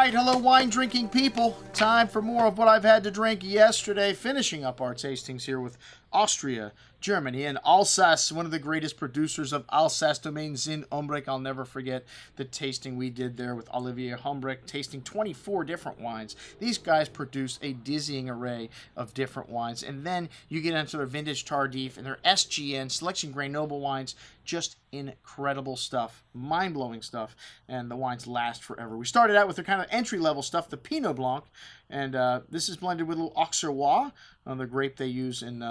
right, hello wine drinking people. Time for more of what I've had to drink yesterday, finishing up our tastings here with Austria, Germany, and Alsace, one of the greatest producers of Alsace domain, Zind Humbrecht. I'll never forget the tasting we did there with Olivier Humbrecht, tasting 24 different wines. These guys produce a dizzying array of different wines, and then you get into their Vintage Tardif and their SGN, Selection Grenoble wines. Just incredible stuff, mind-blowing stuff, and the wines last forever. We started out with the kind of entry-level stuff, the Pinot Blanc, and this is blended with a little Auxerrois, the grape they use in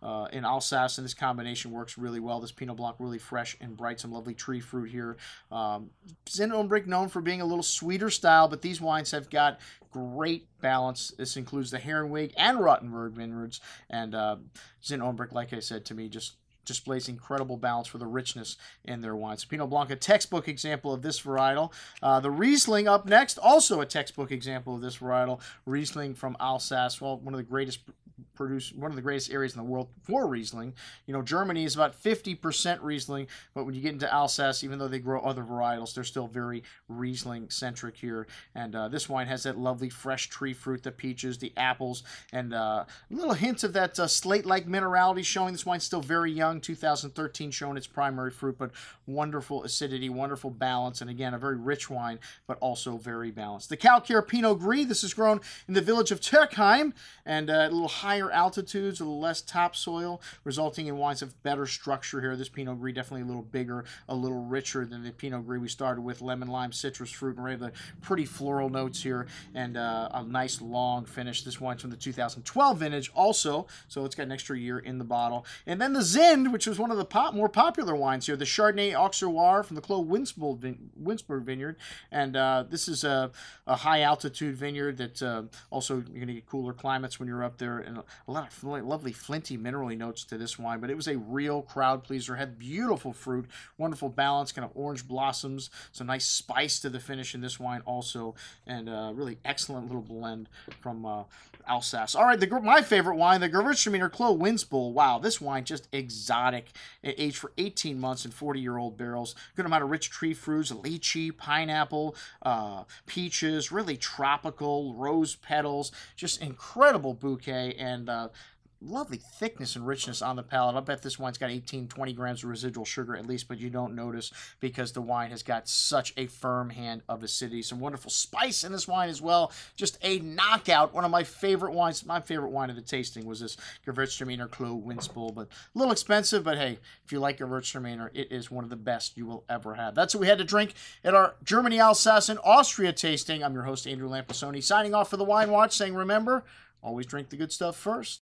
Alsace, and this combination works really well. This Pinot Blanc really fresh and bright, some lovely tree fruit here. Zind Humbrecht known for being a little sweeter style, but these wines have got great balance. This includes the Herrenweg and Rottenberg vineyards, and Zind Humbrecht, like I said, to me, just displays incredible balance for the richness in their wines. Pinot Blanc, a textbook example of this varietal. The Riesling up next, also a textbook example of this varietal. Riesling from Alsace, well, one of the greatest areas in the world for Riesling. You know, Germany is about 50% Riesling, but when you get into Alsace, even though they grow other varietals, they're still very Riesling-centric here. And this wine has that lovely fresh tree fruit, the peaches, the apples, and little hints of that slate-like minerality showing. This wine's still very young, 2013 showing its primary fruit, but wonderful acidity, wonderful balance, and again, a very rich wine, but also very balanced. The Calcare Pinot Gris, this is grown in the village of Turkheim, and a little higher altitudes, a little less topsoil, resulting in wines of better structure here. This Pinot Gris definitely a little bigger, a little richer than the Pinot Gris we started with. Lemon, lime, citrus fruit, and we have the pretty floral notes here, and a nice long finish. This wine's from the 2012 vintage also, so it's got an extra year in the bottle. And then the Zind, which was one of the more popular wines here, the Chardonnay Auxerrois from the Clos Winsberg vineyard, and this is a high altitude vineyard that also you're going to get cooler climates when you're up there, and a lot of lovely flinty minerally notes to this wine, but it was a real crowd pleaser. Had beautiful fruit, wonderful balance, kind of orange blossoms, some nice spice to the finish in this wine also, and really excellent little blend from Alsace. All right, my favorite wine, the Gewürztraminer Clos Winspool. Wow, this wine just exotic. It aged for 18 months in 40-year-old barrels. Good amount of rich tree fruits, lychee, pineapple, peaches, really tropical, rose petals, just incredible bouquet, and lovely thickness and richness on the palate. I'll bet this wine's got 18-20 grams of residual sugar at least, but you don't notice because the wine has got such a firm hand of acidity. Some wonderful spice in this wine as well. Just a knockout. One of my favorite wines. My favorite wine of the tasting was this Gewürztraminer Clos Winspool, but a little expensive, but hey, if you like Gewürztraminer, it is one of the best you will ever have. That's what we had to drink at our Germany, Alsace, and Austria tasting. I'm your host, Andrew Lampasoni, signing off for the Wine Watch, saying remember, always drink the good stuff first.